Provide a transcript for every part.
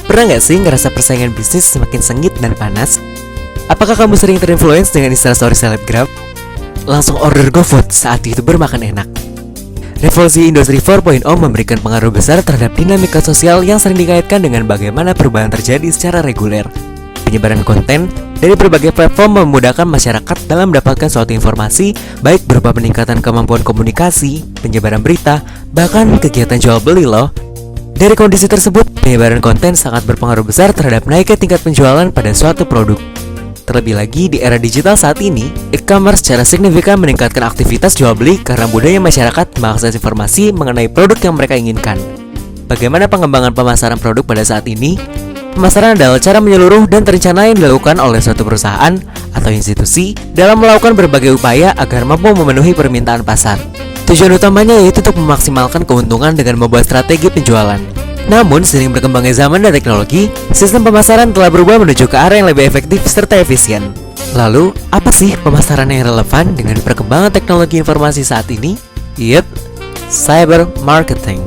Pernah nggak sih ngerasa persaingan bisnis semakin sengit dan panas? Apakah kamu sering terinfluence dengan instastory selebgram? Langsung order GoFood saat YouTuber makan enak. Revolusi Industri 4.0 memberikan pengaruh besar terhadap dinamika sosial yang sering dikaitkan dengan bagaimana perubahan terjadi secara reguler. Penyebaran konten dari berbagai platform memudahkan masyarakat dalam mendapatkan suatu informasi, baik berupa peningkatan kemampuan komunikasi, penyebaran berita, bahkan kegiatan jual beli loh. Dari kondisi tersebut, penyebaran konten sangat berpengaruh besar terhadap naiknya tingkat penjualan pada suatu produk. Terlebih lagi di era digital saat ini, e-commerce secara signifikan meningkatkan aktivitas jual beli karena budaya masyarakat mengakses informasi mengenai produk yang mereka inginkan. Bagaimana pengembangan pemasaran produk pada saat ini? Pemasaran adalah cara menyeluruh dan terencana yang dilakukan oleh suatu perusahaan atau institusi dalam melakukan berbagai upaya agar mampu memenuhi permintaan pasar. Tujuan utamanya yaitu untuk memaksimalkan keuntungan dengan membuat strategi penjualan. Namun, seiring berkembangnya zaman dan teknologi, sistem pemasaran telah berubah menuju ke arah yang lebih efektif serta efisien. Lalu, apa sih pemasaran yang relevan dengan perkembangan teknologi informasi saat ini? Yep, cyber marketing.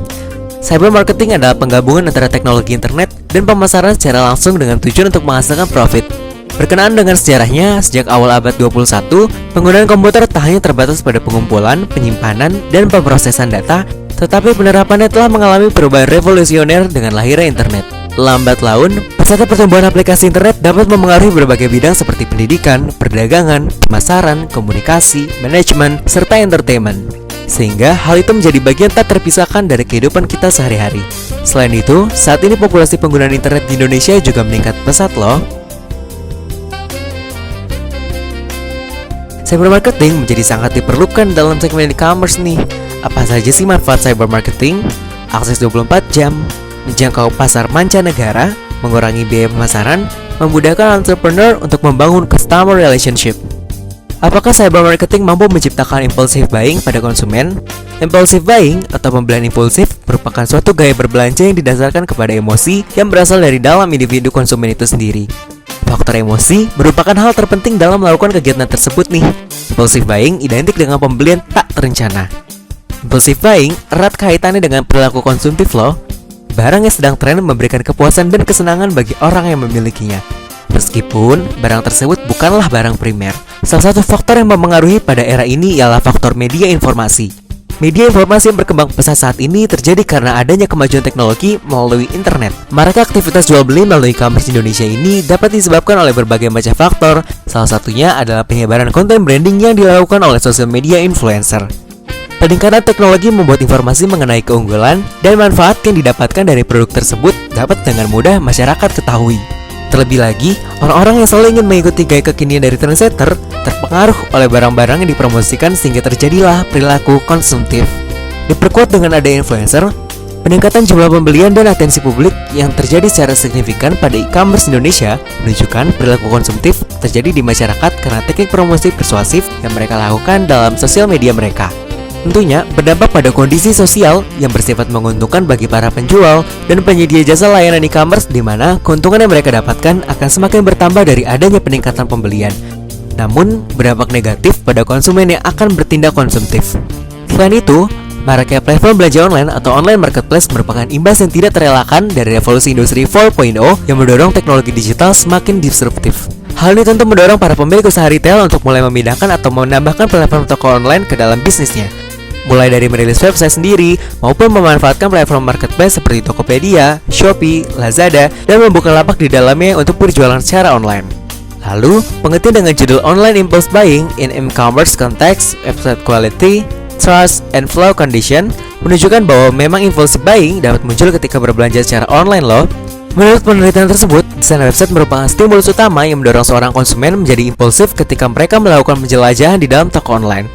Cyber marketing adalah penggabungan antara teknologi internet dan pemasaran secara langsung dengan tujuan untuk menghasilkan profit. Berkenaan dengan sejarahnya, sejak awal abad 21, penggunaan komputer tak hanya terbatas pada pengumpulan, penyimpanan, dan pemrosesan data, tetapi penerapannya telah mengalami perubahan revolusioner dengan lahirnya internet. Lambat laun, pesatnya pertumbuhan aplikasi internet dapat memengaruhi berbagai bidang seperti pendidikan, perdagangan, pemasaran, komunikasi, manajemen, serta entertainment. Sehingga hal itu menjadi bagian tak terpisahkan dari kehidupan kita sehari-hari. Selain itu, saat ini populasi penggunaan internet di Indonesia juga meningkat pesat loh. Cyber marketing menjadi sangat diperlukan dalam segmen e-commerce nih. Apa saja sih manfaat cyber marketing? Akses 24 jam, menjangkau pasar mancanegara, mengurangi biaya pemasaran, memudahkan entrepreneur untuk membangun customer relationship. Apakah cyber marketing mampu menciptakan impulsive buying pada konsumen? Impulsive buying atau pembelian impulsif merupakan suatu gaya berbelanja yang didasarkan kepada emosi yang berasal dari dalam individu konsumen itu sendiri. Faktor emosi merupakan hal terpenting dalam melakukan kegiatan tersebut nih. Impulsive buying identik dengan pembelian tak terencana. Impulsive buying erat kaitannya dengan perilaku konsumtif loh. Barang yang sedang tren memberikan kepuasan dan kesenangan bagi orang yang memilikinya. Meskipun barang tersebut bukanlah barang primer. Salah satu faktor yang mempengaruhi pada era ini ialah faktor media informasi. Media informasi yang berkembang pesat saat ini terjadi karena adanya kemajuan teknologi melalui internet. Maraknya aktivitas jual beli melalui e-commerce Indonesia ini dapat disebabkan oleh berbagai macam faktor. Salah satunya adalah penyebaran konten branding yang dilakukan oleh sosial media influencer. Peningkatan teknologi membuat informasi mengenai keunggulan dan manfaat yang didapatkan dari produk tersebut dapat dengan mudah masyarakat ketahui. Terlebih lagi, orang-orang yang selalu ingin mengikuti gaya kekinian dari trendsetter terpengaruh oleh barang-barang yang dipromosikan sehingga terjadilah perilaku konsumtif. Diperkuat dengan adanya influencer, peningkatan jumlah pembelian dan atensi publik yang terjadi secara signifikan pada e-commerce Indonesia menunjukkan perilaku konsumtif terjadi di masyarakat karena teknik promosi persuasif yang mereka lakukan dalam sosial media mereka. Tentunya berdampak pada kondisi sosial yang bersifat menguntungkan bagi para penjual dan penyedia jasa layanan e-commerce, di mana keuntungan yang mereka dapatkan akan semakin bertambah dari adanya peningkatan pembelian. Namun, berdampak negatif pada konsumen yang akan bertindak konsumtif. Selain itu, maraknya platform belanja online atau online marketplace merupakan imbas yang tidak terelakkan dari revolusi industri 4.0 yang mendorong teknologi digital semakin disruptif. Hal ini tentu mendorong para pemilik usaha retail untuk mulai memindahkan atau menambahkan platform toko online ke dalam bisnisnya. Mulai dari merilis website sendiri maupun memanfaatkan platform marketplace seperti Tokopedia, Shopee, Lazada, dan membuka lapak di dalamnya untuk berjualan secara online. Lalu, pengertian dengan judul Online Impulse Buying in E-commerce Context, Website Quality, Trust, and Flow Condition menunjukkan bahwa memang impulsive buying dapat muncul ketika berbelanja secara online loh. Menurut penelitian tersebut, desain website merupakan stimulus utama yang mendorong seorang konsumen menjadi impulsif ketika mereka melakukan penjelajahan di dalam toko online.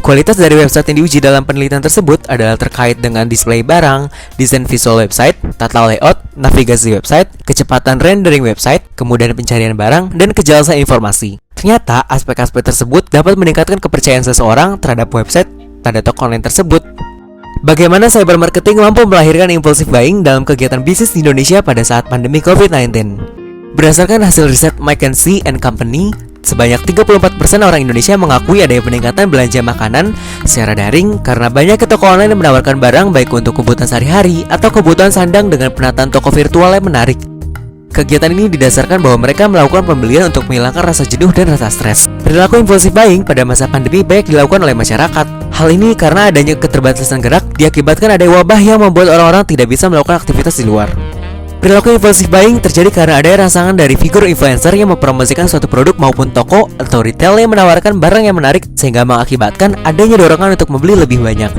Kualitas dari website yang diuji dalam penelitian tersebut adalah terkait dengan display barang, desain visual website, tata layout, navigasi website, kecepatan rendering website, kemudahan pencarian barang, dan kejelasan informasi. Ternyata, aspek-aspek tersebut dapat meningkatkan kepercayaan seseorang terhadap website tanda toko online tersebut. Bagaimana cyber marketing mampu melahirkan impulsive buying dalam kegiatan bisnis di Indonesia pada saat pandemi COVID-19? Berdasarkan hasil riset McKinsey & Company, sebanyak 34% orang Indonesia mengakui adanya peningkatan belanja makanan secara daring karena banyak toko online yang menawarkan barang baik untuk kebutuhan sehari-hari atau kebutuhan sandang dengan penataan toko virtual yang menarik. Kegiatan ini didasarkan bahwa mereka melakukan pembelian untuk menghilangkan rasa jenuh dan rasa stres. Perilaku impulsif buying pada masa pandemi banyak dilakukan oleh masyarakat. Hal ini karena adanya keterbatasan gerak diakibatkan adanya wabah yang membuat orang-orang tidak bisa melakukan aktivitas di luar. Perilaku impulsif buying terjadi karena adanya rangsangan dari figur influencer yang mempromosikan suatu produk maupun toko atau retail yang menawarkan barang yang menarik sehingga mengakibatkan adanya dorongan untuk membeli lebih banyak.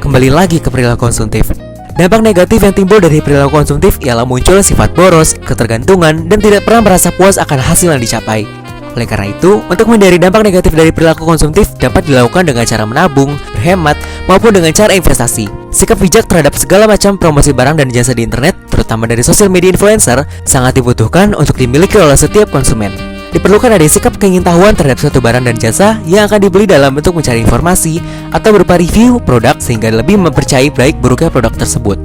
Kembali lagi ke perilaku konsumtif. Dampak negatif yang timbul dari perilaku konsumtif ialah muncul sifat boros, ketergantungan, dan tidak pernah merasa puas akan hasil yang dicapai. Oleh karena itu, untuk menghindari dampak negatif dari perilaku konsumtif dapat dilakukan dengan cara menabung, berhemat, maupun dengan cara investasi. Sikap bijak terhadap segala macam promosi barang dan jasa di internet, terutama dari sosial media influencer, sangat dibutuhkan untuk dimiliki oleh setiap konsumen. Diperlukan ada sikap keingintahuan terhadap suatu barang dan jasa yang akan dibeli dalam bentuk mencari informasi atau berupa review produk sehingga lebih mempercayai baik buruknya produk tersebut.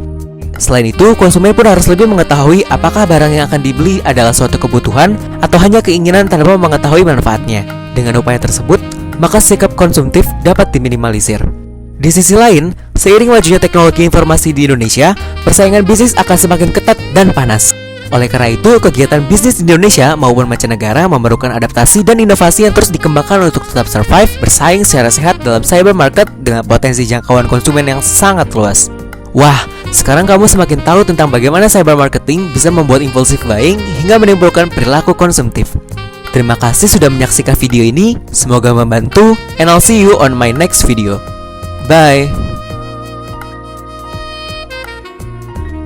Selain itu, konsumen pun harus lebih mengetahui apakah barang yang akan dibeli adalah suatu kebutuhan atau hanya keinginan tanpa mengetahui manfaatnya. Dengan upaya tersebut, maka sikap konsumtif dapat diminimalisir. Di sisi lain, seiring majunya teknologi informasi di Indonesia, persaingan bisnis akan semakin ketat dan panas. Oleh karena itu, kegiatan bisnis di Indonesia maupun mancanegara memerlukan adaptasi dan inovasi yang terus dikembangkan untuk tetap survive, bersaing secara sehat dalam cyber market dengan potensi jangkauan konsumen yang sangat luas. Wah, sekarang kamu semakin tahu tentang bagaimana cyber marketing bisa membuat impulsive buying hingga menimbulkan perilaku konsumtif. Terima kasih sudah menyaksikan video ini, semoga membantu, and I'll see you on my next video. Bye!